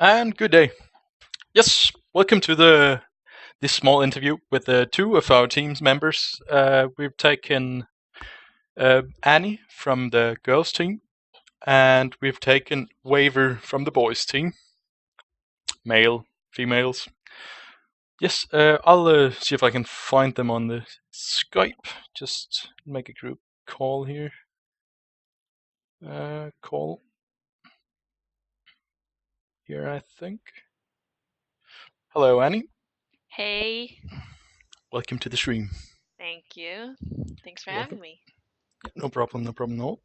And good day. Yes, welcome to this small interview with two of our team's members. We've taken aNi from the girls' team, and we've taken Wiberg from the boys' team. Male, females. Yes, I'll see if I can find them on the Skype. Just make a group call here. Call here, I think. Hello, aNi. Hey, Welcome to the stream. thank you. Thanks for You're welcome. having me. No problem, no problem at all.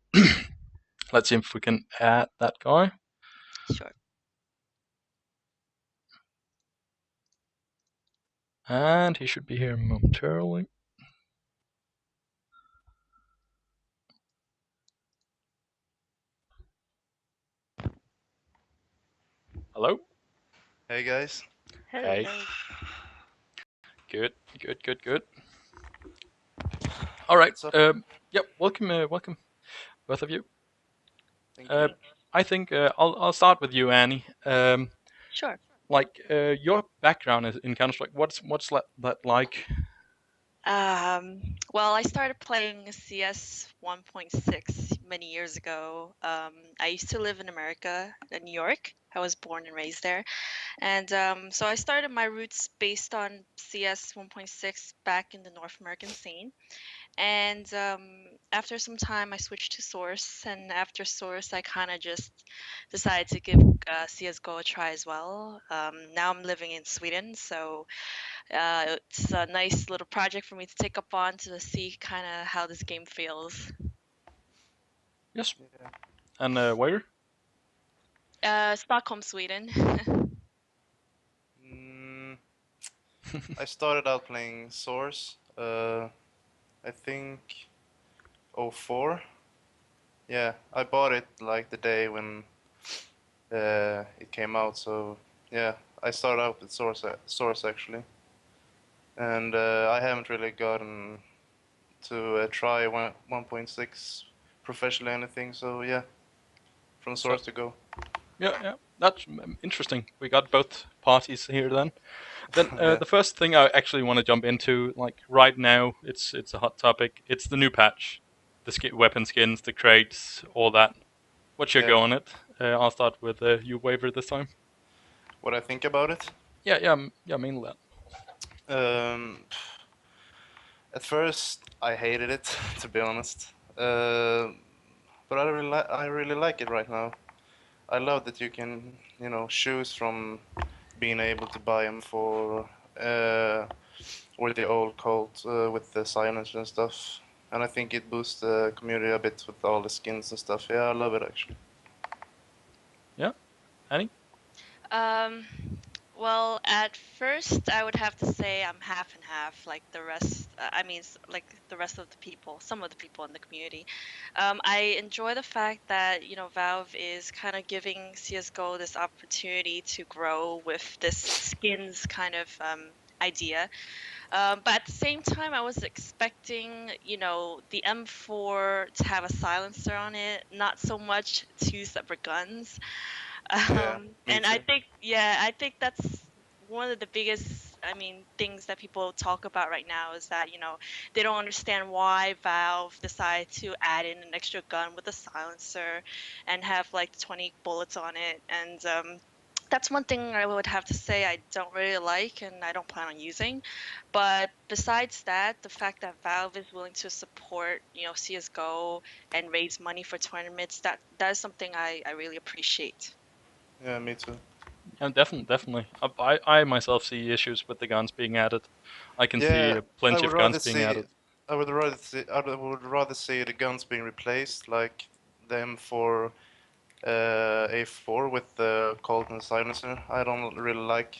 Let's see if we can add that guy. Sure. And he should be here momentarily. Hello? Hey guys. Hey. Hello. Good, good, good, good. All right. What's up? Yep. Welcome, welcome, both of you. Thank you. I think I'll start with you, aNi. Sure. Your background is in Counter Strike. What's that like? Well, I started playing CS 1.6 many years ago. I used to live in America, in New York. I was born and raised there. And so I started my roots based on CS 1.6 back in the North American scene. And after some time, I switched to Source, and after Source, I kind of just decided to give CS:GO a try as well. Now I'm living in Sweden, so it's a nice little project for me to take up on to see kind of how this game feels. Yes. Yeah. And Wiberg? Stockholm, Sweden. I started out playing Source. I think 04. Yeah, I bought it like the day when it came out. So yeah, I started out with Source actually, and I haven't really gotten to try 1.6 professionally anything. So yeah, from Source to Go. Yeah. That's interesting. We got both parties here then. Then Yeah. the first thing I actually want to jump into, like right now, it's a hot topic. It's the new patch, the weapon skins, the crates, all that. What's your Yeah. go on it? I'll start with you, Wiberg, this time. What I think about it? Yeah, mainly that. Um, At first, I hated it, to be honest. But I really like it right now. I love that you can, choose from being able to buy them for with the old cult with the silence and stuff. And I think it boosts the community a bit with all the skins and stuff. Yeah, I love it actually. Yeah, aNi? Um, well, at first, I would have to say I'm half and half, like the rest. I mean, like the rest of the people, some of the people in the community. I enjoy the fact that Valve is kind of giving CS:GO this opportunity to grow with this skins kind of idea. But at the same time, I was expecting, the M4 to have a silencer on it, not so much two separate guns. Yeah, me And I too. think, yeah, I think that's one of the biggest, things that people talk about right now is that, they don't understand why Valve decided to add in an extra gun with a silencer and have like 20 bullets on it. And that's one thing I would have to say I don't really like and I don't plan on using. But besides that, the fact that Valve is willing to support, CS:GO and raise money for tournaments, that is something I really appreciate. Yeah, me too. Yeah, definitely. I myself see issues with the guns being added. I can see Yeah, I plenty would of guns rather being see added. I would rather see the guns being replaced, like them for A4 with the Colt and silencer. I don't really like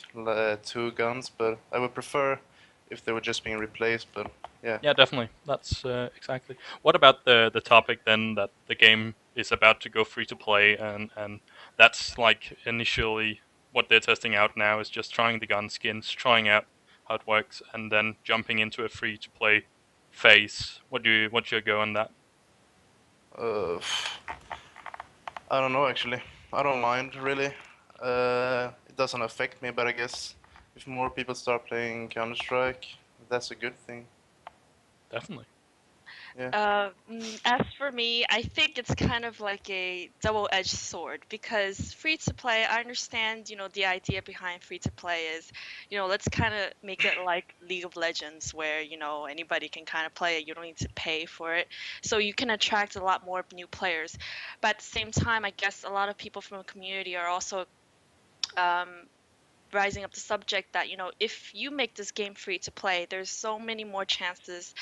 two guns, but I would prefer if they were just being replaced. But yeah, Yeah, definitely. That's exactly. What about the topic then that the game is about to go free to play, and that's like initially what they're testing out now is just trying the gun skins, trying out how it works, and then jumping into a free to play phase. What's your go on that? uh, I don't know actually. I don't mind really. It doesn't affect me, but I guess if more people start playing Counter-Strike, that's a good thing. Definitely. As for me, I think it's kind of like a double-edged sword because free to play, I understand, the idea behind free to play is, let's kind of make it like League of Legends where, anybody can kind of play it. You don't need to pay for it. So you can attract a lot more new players. But at the same time, I guess a lot of people from the community are also um, rising up the subject that, if you make this game free to play, there's so many more chances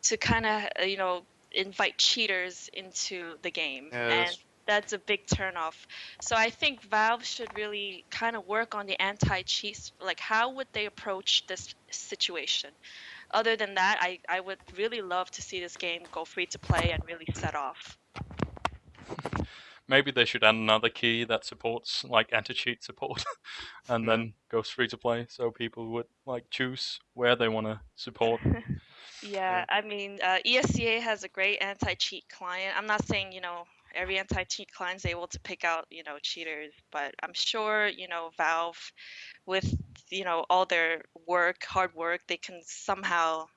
to kind of invite cheaters into the game, Yeah, and that's a big turnoff. So I think Valve should really kind of work on the anti-cheats. Like, how would they approach this situation? Other than that, I would really love to see this game go free to play and really set off. Maybe they should add another key that supports like anti-cheat support, and then goes free to play, so people would like choose where they want to support. Yeah, I mean, ESCA has a great anti-cheat client. I'm not saying, every anti-cheat client is able to pick out, cheaters, but I'm sure, Valve, with, all their hard work, they can somehow,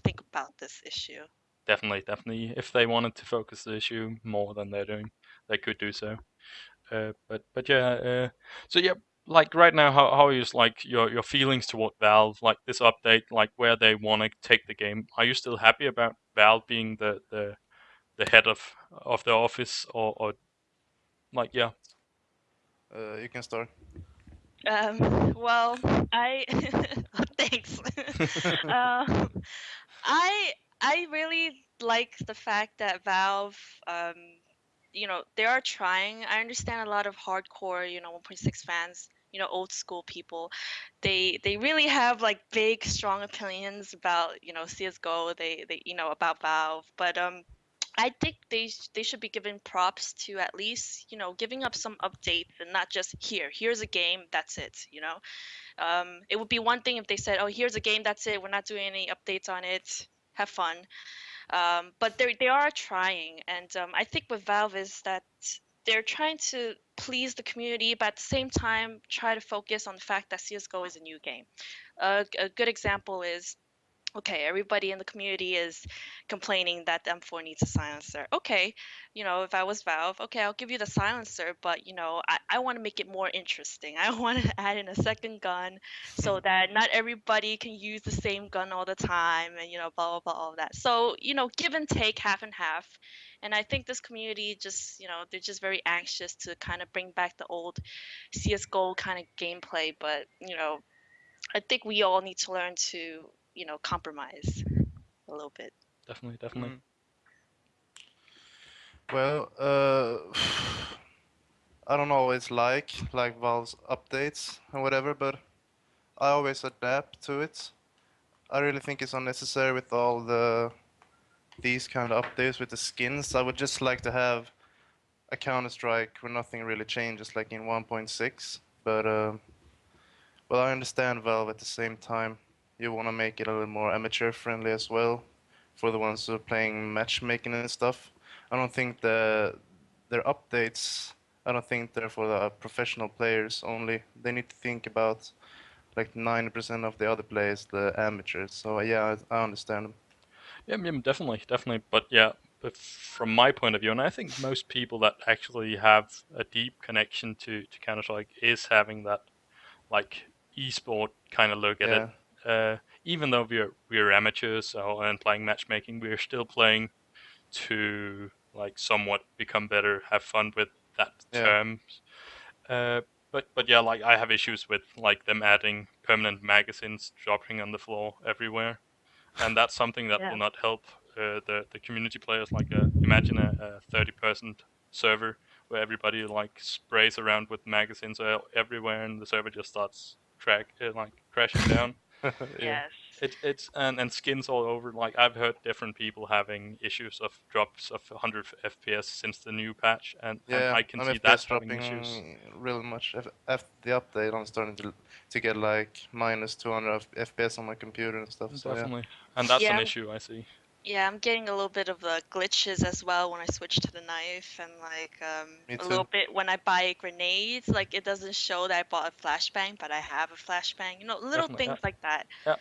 think about this issue. Definitely. If they wanted to focus the issue more than they're doing, they could do so. But yeah. So yeah, like right now, how is like your feelings toward Valve, like this update, like where they want to take the game? Are you still happy about Valve being the head of the office, or like yeah? you can start. Well, thanks. um, I I really like the fact that Valve, um, they are trying. I understand a lot of hardcore, 1.6 fans, old school people. They really have like big, strong opinions about, CS:GO. They about Valve, but I think they should be given props to at least, giving up some updates and not just here's a game, that's it. It would be one thing if they said, oh, here's a game, that's it, we're not doing any updates on it, have fun. But they are trying, and I think with Valve is that they're trying to please the community, but at the same time try to focus on the fact that CS:GO is a new game. A good example is, okay, everybody in the community is complaining that the M4 needs a silencer. Okay, if I was Valve, okay, I'll give you the silencer, but I want to make it more interesting. I want to add in a second gun so that not everybody can use the same gun all the time, and blah blah blah, all of that. So give and take, half and half. And I think this community just, they're just very anxious to kind of bring back the old CS:GO kind of gameplay, but I think we all need to learn to, compromise a little bit. Definitely. Well, I don't always like Valve's updates and whatever, but I always adapt to it. I really think it's unnecessary with all these kind of updates with the skins. I would just like to have a Counter-Strike where nothing really changes, like in 1.6. But well, I understand Valve at the same time. You want to make it a little more amateur friendly as well, for the ones who are playing matchmaking and stuff. I don't think their updates. I don't think they're for the professional players only. They need to think about like 90% of the other players, the amateurs. So yeah, I understand them. Yeah, definitely. But yeah, but from my point of view, and I think most people that actually have a deep connection to Counter Strike is having that like esport kind of look at it. Yeah, Even though we're amateurs and playing matchmaking, we're still playing to like somewhat become better, have fun with that yeah, term. Uh, but yeah, like I have issues with like them adding permanent magazines dropping on the floor everywhere, and that's something that will Yeah. not help the community players. Like imagine a 30-person server where everybody like sprays around with magazines everywhere, and the server just starts like crashing down. yeah. Yes. It's and skins all over. Like I've heard different people having issues of drops of 100 FPS since the new patch, and Yeah, I can I'm see that FPS having issues. dropping really much. After the update, I'm starting to get like minus 200 FPS on my computer and stuff. So yeah. Definitely, and that's an Yeah. issue I see. Yeah, I'm getting a little bit of the glitches as well when I switch to the knife, and like Me a too. little bit when I buy grenades, like it doesn't show that I bought a flashbang, but I have a flashbang. You know, little Definitely. things like that. Yeah.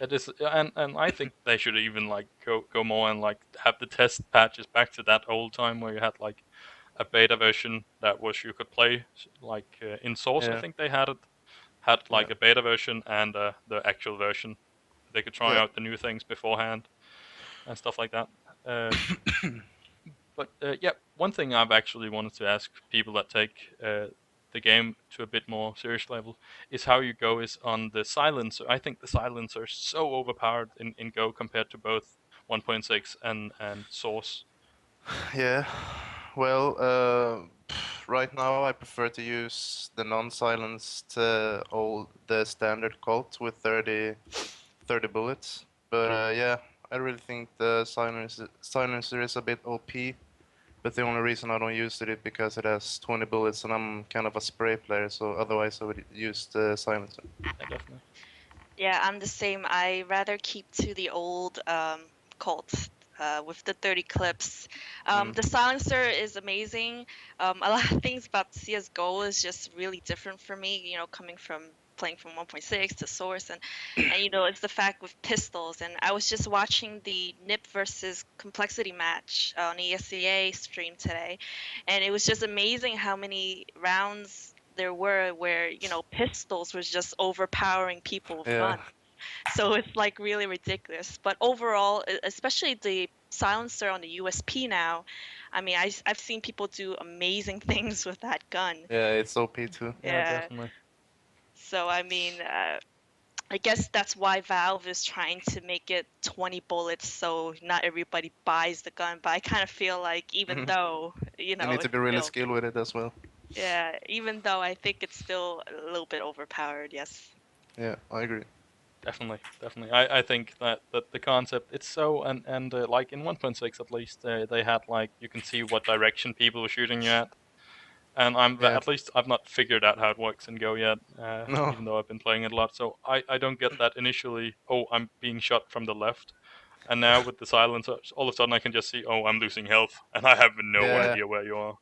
It is, and I think they should even like go more and like have the test patches back to that old time where you had like a beta version that was you could play like in Source. I Yeah, think they had yeah, like a beta version and the actual version. They could try yeah. out the new things beforehand and stuff like that. Uh, but yeah, one thing I've actually wanted to ask people that take the game to a bit more serious level is how you go is on the silencer. I think the silencer is so overpowered in Go compared to both 1.6 and Source. Yeah. Well, right now I prefer to use the non-silenced the standard Colt with 30 bullets. But yeah, I really think the silencer is a bit OP. But the only reason I don't use it is because it has 20 bullets and I'm kind of a spray player, so otherwise I would use the silencer. Yeah, definitely. Yeah, I'm the same. I rather keep to the old Colt with the 30 clips. Mm. The silencer is amazing. A lot of things about CS:GO is just really different for me. You know, coming from playing from 1.6 to Source, and you know, it's the fact with pistols. And I was just watching the NIP versus Complexity match on ESEA stream today, and it was just amazing how many rounds there were where you know pistols was just overpowering people with Yeah, guns. So it's like really ridiculous. But overall, especially the silencer on the USP now, I mean, I've seen people do amazing things with that gun. yeah, it's OP too. Yeah, Yeah. definitely. So I mean, I guess that's why Valve is trying to make it 20 bullets so not everybody buys the gun. But I kind of feel like even Mhm. though, you You know, need to it's be really still, skilled with it as well. yeah, even though I think it's still a little bit overpowered, yes. Yeah, I agree. Definitely, definitely. I think that the concept it's so and like in 1.6 at least they had like you can see what direction people were shooting you at, and Yeah. at least I've not figured out how it works in Go yet, No. even though I've been playing it a lot. So I don't get that initially. Oh, I'm being shot from the left, and now with the silence, all of a sudden I can just see. Oh, I'm losing health, and I have no Yeah. idea where you are.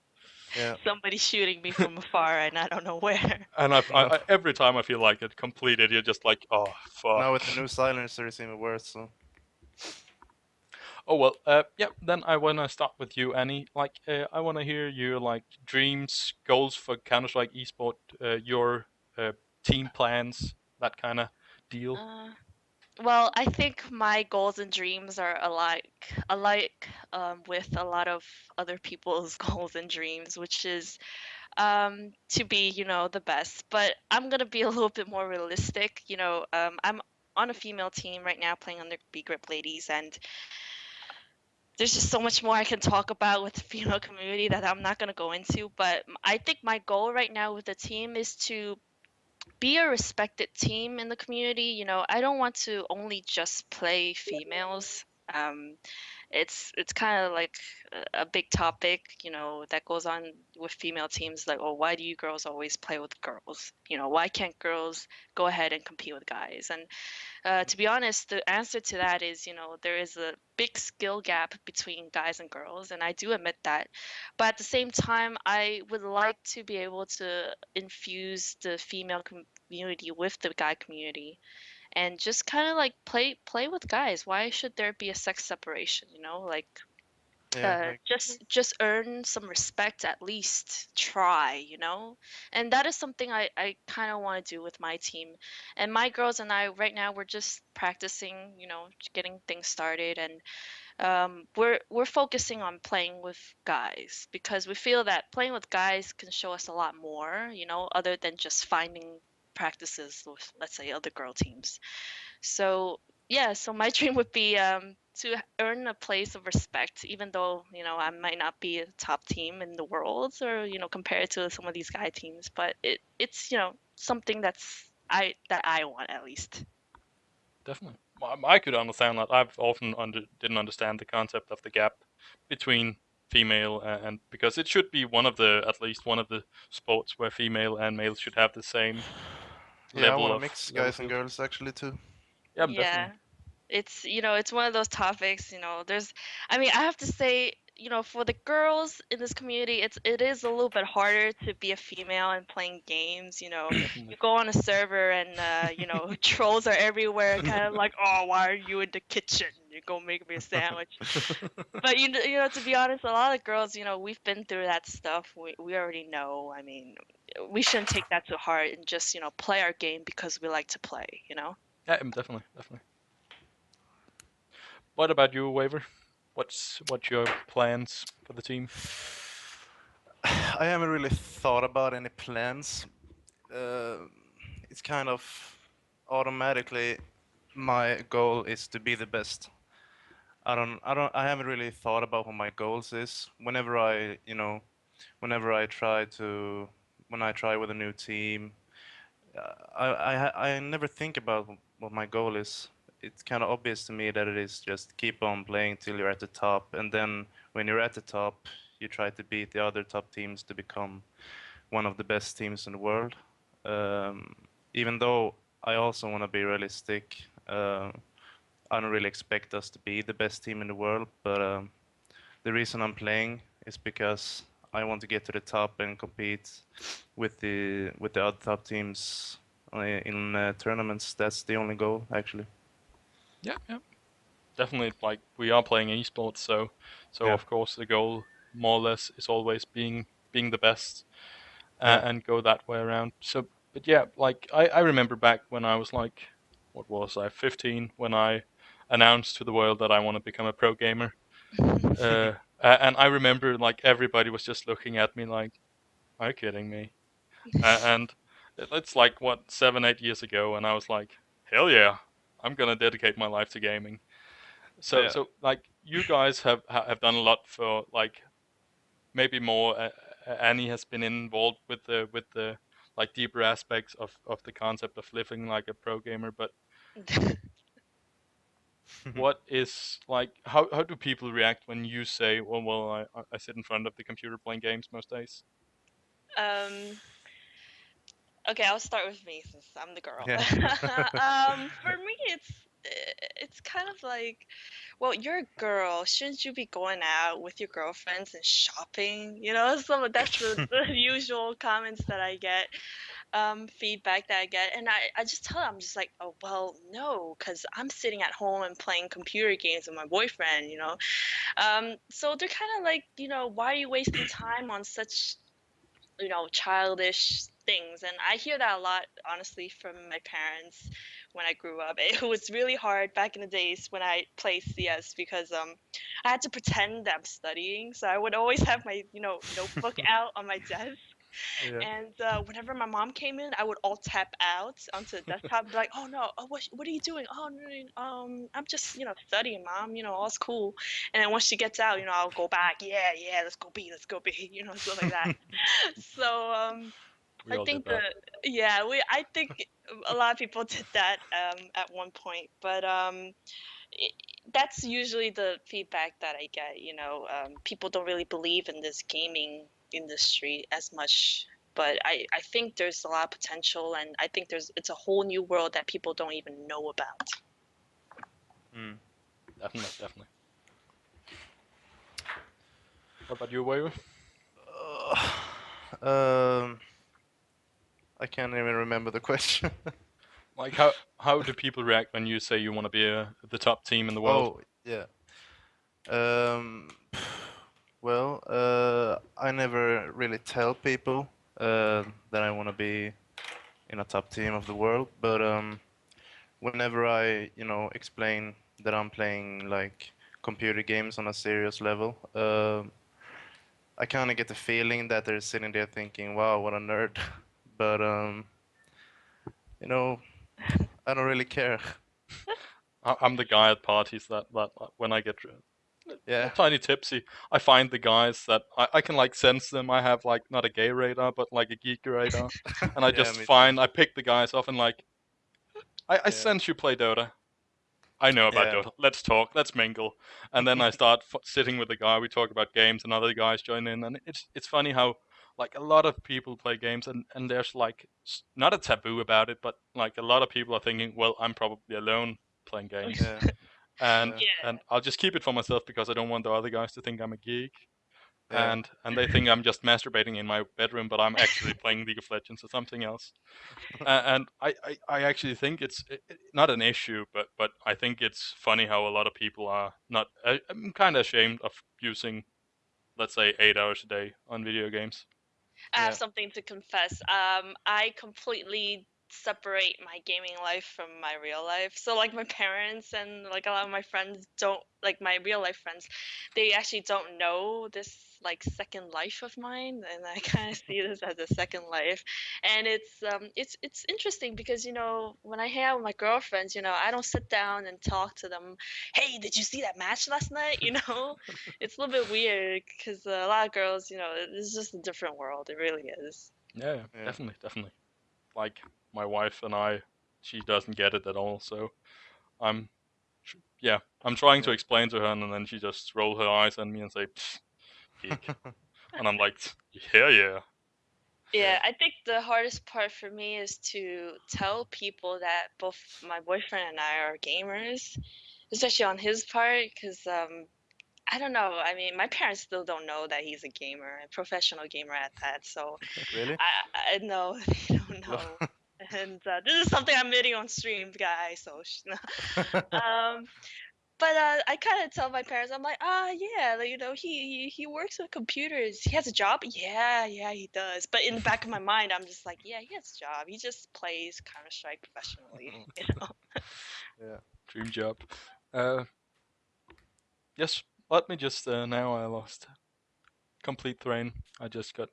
Yeah. Somebody shooting me from afar and I don't know where. And No. every time I feel like it completed, you're just like, oh Now fuck. with the new silencer, it's even worse. So Oh well, yeah. Then I wanna start with you, Annie. Like, I wanna hear your like dreams, goals for Counter Strike esport, your uh, team plans, that kind of deal. Uh, well, I think my goals and dreams are alike with a lot of other people's goals and dreams, which is to be, you know, the best. But I'm gonna be a little bit more realistic. You know, I'm on a female team right now playing under Begrip Ladies, and there's just so much more I can talk about with the female community that I'm not gonna go into. But I think my goal right now with the team is to be a respected team in the community. You know, I don't want to only just play females. Um, it's kind of like a big topic, you know, that goes on with female teams. Like, oh, why do you girls always play with girls? You know, why can't girls go ahead and compete with guys? And to be honest, the answer to that is, you know, there is a big skill gap between guys and girls, and I do admit that. But at the same time, I would like to be able to infuse the female community with the guy community and just kind of like play with guys. Why should there be a sex separation, you know? Like yeah, just earn some respect, at least try, you know. And that is something I kind of want to do with my team. And my girls and I right now we're just practicing, you know, getting things started. And we're focusing on playing with guys because we feel that playing with guys can show us a lot more, you know, other than just finding practices with, let's say, other girl teams. So yeah, so my dream would be to earn a place of respect, even though you know I might not be a top team in the world, or you know compared to some of these guy teams. But it's you know something that I want at least. Definitely. Well, I could understand that. I've often didn't understand the concept of the gap between female and because it should be one of the at least one of the sports where female and male should have the same yeah. I level want to of mix level guys and field. girls actually too. Yeah, definitely. Yeah. It's, it's one of those topics, I mean, I have to say, for the girls in this community, it is a little bit harder to be a female and playing games. Definitely. You go on a server and trolls are everywhere, kind of like, oh, why are you in the kitchen? You go make me a sandwich. But to be honest, a lot of girls, we've been through that stuff. We already know. I mean, we shouldn't take that to heart and just, play our game because we like to play. Yeah, definitely, definitely. What about you, Waver? What's your plans for the team? I haven't really thought about any plans. It's kind of automatically my goal is to be the best. I haven't really thought about what my goals is. Whenever I try to, when I try with a new team, I never think about what my goal is. It's kind of obvious to me that it is just keep on playing till you're at the top, and then when you're at the top, you try to beat the other top teams to become one of the best teams in the world. Um, Even though I also want to be realistic, I don't really expect us to be the best team in the world, but the reason I'm playing is because I want to get to the top and compete with the other top teams in tournaments. That's the only goal, actually. Yeah, yeah, definitely. Like we are playing esports, so Yeah, of course the goal more or less is always being the best yeah. and go that way around. So, but yeah, like I remember back when I was like, what was I, 15, when I announced to the world that I want to become a pro gamer. And I remember like everybody was just looking at me like, are you kidding me? And it's like what 7, 8 years ago, and I was like, hell yeah, I'm gonna dedicate my life to gaming. So Yeah. so like you guys have done a lot for like maybe more. Annie has been involved with the like deeper aspects of the concept of living like a pro gamer. But what is like how do people react when you say, well, I sit in front of the computer playing games most days? um Okay, I'll start with me since I'm the girl. Yeah. For me, it's kind of like, well, you're a girl. Shouldn't you be going out with your girlfriends and shopping? That's the usual comments that I get, feedback that I get, and I just tell them, I'm just like, oh well, no, because I'm sitting at home and playing computer games with my boyfriend. So they're kind of like, why are you wasting time on such childish things. And I hear that a lot, honestly, from my parents when I grew up. It was really hard back in the days when I played CS because I had to pretend that I'm studying. So I would always have my, notebook out on my desk. Yeah. And whenever my mom came in, I would all tap out onto the desktop, and be like, "Oh no, what are you doing? Oh no, no, I'm just studying, mom. All's cool." And then once she gets out, I'll go back. Yeah, yeah, let's go be, stuff like that. So We I all did think that. I think a lot of people did that at one point, but it, that's usually the feedback that I get. People don't really believe in this gaming industry as much, but I think there's a lot of potential, and I think it's a whole new world that people don't even know about. Mm. Definitely, definitely. What about you, Waver? Um, I can't even remember the question. Like how do people react when you say you want to be the top team in the world? Oh, yeah. Um, well, I never really tell people that I want to be in a top team of the world, but whenever I, explain that I'm playing like computer games on a serious level, I kind of get the feeling that they're sitting there thinking, "Wow, what a nerd," but you know, I don't really care. I'm the guy at parties that when I get Yeah, tiny tipsy, I find the guys that I can like sense them. I have like not a gay radar, but like a geek radar, and I yeah, just me too. find I pick the guys off and like I Yeah, sense you play Dota. I know about yeah, Dota. Let's talk. Let's mingle. And then I start sitting with the guy. We talk about games, and other guys join in. And it's funny how like a lot of people play games, and there's like not a taboo about it, but like a lot of people are thinking, well, I'm probably alone playing games. Yeah. And Yeah. and I'll just keep it for myself because I don't want the other guys to think I'm a geek. Yeah. And they think I'm just masturbating in my bedroom, but I'm actually playing League of Legends or something else. And I actually think it's not an issue, but I think it's funny how a lot of people are not. I'm kind of ashamed of using, let's say, 8 hours a day on video games. I have Yeah. something to confess. I completely separate my gaming life from my real life. So like my parents and like a lot of my friends don't like my real life friends. They actually don't know this like second life of mine, and I kind of see this as a second life. And it's interesting because when I hang out with my girlfriends, I don't sit down and talk to them. Hey, did you see that match last night? It's a little bit weird because a lot of girls, it's just a different world. It really is. Yeah, Yeah. definitely. Like my wife and I, she doesn't get it at all. So I'm, yeah, I'm trying to Yeah. explain to her, and then she just roll her eyes at me and say, "Pfft, geek," and I'm like, yeah, yeah. Yeah, I think the hardest part for me is to tell people that both my boyfriend and I are gamers, especially on his part, because I don't know. I mean, my parents still don't know that he's a gamer, a professional gamer at that. So Really? I know they don't know. And this is something I'm admitting on stream, guys. So, um, but I kind of tell my parents, I'm like, yeah, like, he works with computers. He has a job. Yeah, yeah, he does. But in the back of my mind, I'm just like, yeah, he has a job. He just plays Counter Strike professionally. Yeah. Dream job. Uh, yes. Let me just. Now I lost complete train. I just got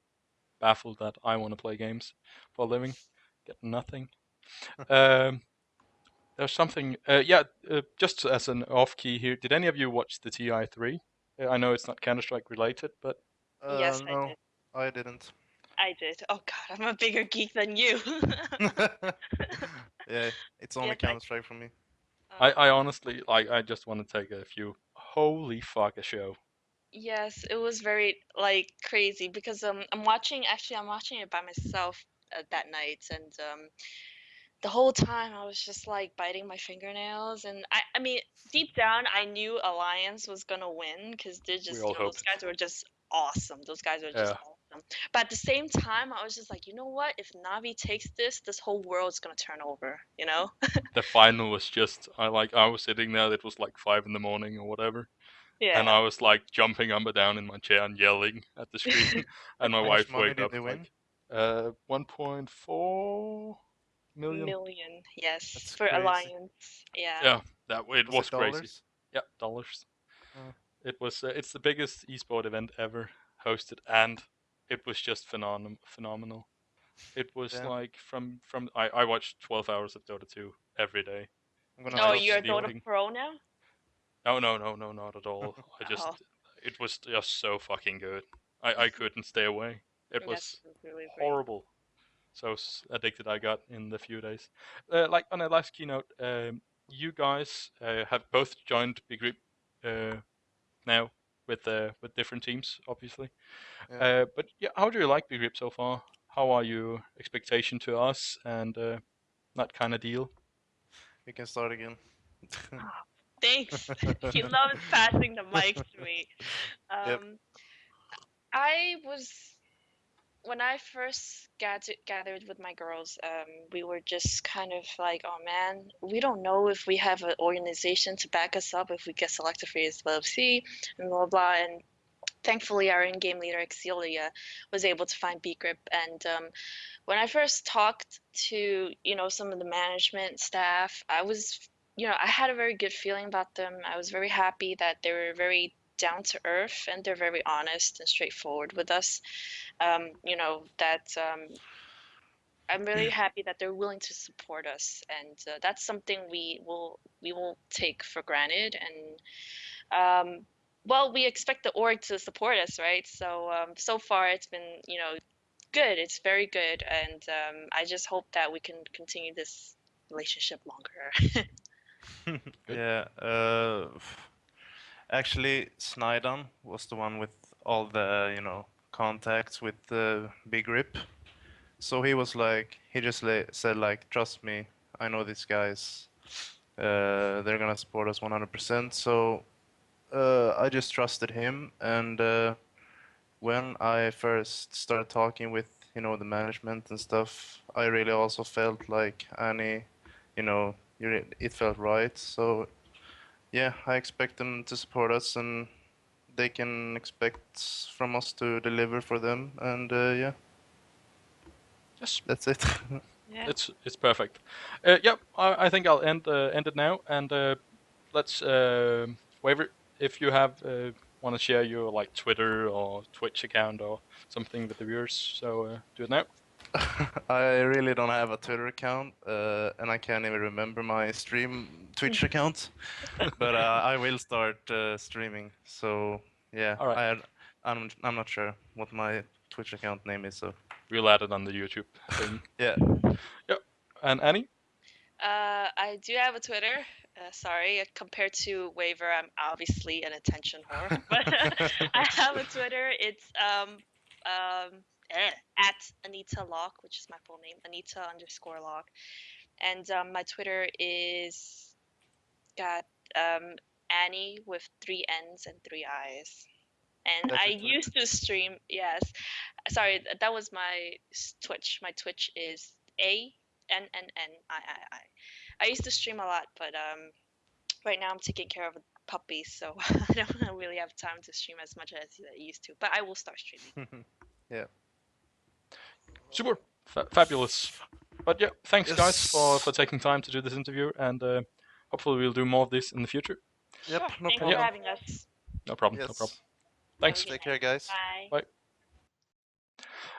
baffled that I want to play games for a living, get nothing. Um, there's something. Yeah. Just as an off key here, did any of you watch the TI3? I know it's not Counter Strike related, but Yes, I No, did. I didn't. I did. Oh God, I'm a bigger geek than you. Yeah, it's only Yes, I. Counter-Strike for me. I honestly like. I just want to take a few. Holy fuck, a show! Yes, it was very like crazy because I'm watching it by myself that night, and the whole time I was just like biting my fingernails, and I mean deep down I knew Alliance was gonna win because they're We just all those hoped. guys were just awesome. Those guys were just Yeah. awesome. But at the same time, I was just like, you know what? If Navi takes this whole world's gonna turn over. You know? The final was just. I was sitting there. It was like 5 in the morning or whatever, and Yeah. I was like jumping up and down in my chair and yelling at the screen. And my How much wife money wake did up they win? like, 1.4 million. Million, yes, That's for crazy. Alliance. Yeah. Yeah, that it Was was it crazy. dollars? Yeah, dollars. Uh, It was. It's the biggest esport event ever hosted, and it was just phenomenal. It was yeah. like I watched 12 hours of Dota 2 every day, I'm gonna night Oh, start you're a Dota streaming. sleeping. pro now? No, not at all. Oh, It was just so fucking good. I couldn't stay away. It yes, was it was really great. horrible. So addicted I got in the few days. Like on a last keynote, you guys have both joined Begrip now with different teams, obviously. Yeah, But yeah, how do you like Begrip so far? How are your expectation to us and that kind of deal? we can start again. Thanks. He loves passing the mic to me. Yep. I was when I first gathered with my girls, we were just kind of like, oh man, we don't know if we have an organization to back us up if we get selected for ESLFC and blah blah. And thankfully, our in-game leader Exilia was able to find Begrip. And when I first talked to some of the management staff, I had a very good feeling about them. I was very happy that they were very down to earth and they're very honest and straightforward with us. That I'm really happy that they're willing to support us, and that's something we will take for granted. And well, we expect the org to support us, right? So so far it's been good. It's very good, and I just hope that we can continue this relationship longer. Good. Yeah. Actually, Snydan was the one with all the, contacts with the Big Rip. So he was like, he just said like, trust me, I know these guys. they're gonna support us 100%. So I just trusted him, and when I first started talking with the management and stuff, I really also felt like aNi, it felt right. So yeah, I expect them to support us, and they can expect from us to deliver for them, and yeah, Yes, that's it. Yeah. it's perfect. Yeah, I think I'll end it now, and let's Waver, if you have want to share your like Twitter or Twitch account or something with the viewers, so do it now. I really don't have a Twitter account, and I can't even remember my Twitch account. But I will start streaming. So yeah, All right, I'm not sure what my Twitch account name is. So we'll add it on the YouTube thing. yeah. Yeah, and Annie. I do have a Twitter. Sorry, compared to Waver, I'm obviously an attention whore. But I have a Twitter. It's at Anita Lock, which is my full name, Anita_Lock. And my Twitter is got aNi with 3 N's and 3 I's. And That's I your Twitter. used to stream. Yes, sorry, that was my Twitch. My Twitch is aNNNII. I used to stream a lot, but right now I'm taking care of a puppy, so I don't really have time to stream as much as I used to. But I will start streaming. Yeah. Super, fabulous. But yeah, thanks guys Yes. for taking time to do this interview, and hopefully we'll do more of this in the future. Yep. Sure. No Thanks problem. for having us. No problem, Yes. no problem. Have a Thanks. good Take night. care, guys. Bye.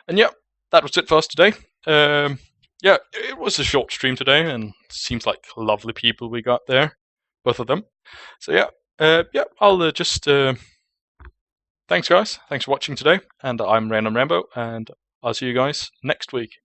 And yeah, that was it for us today. Yeah, it was a short stream today, and seems like lovely people we got there, both of them. So yeah, I'll just thanks guys, thanks for watching today, and I'm Random Rambo, and I'll see you guys next week.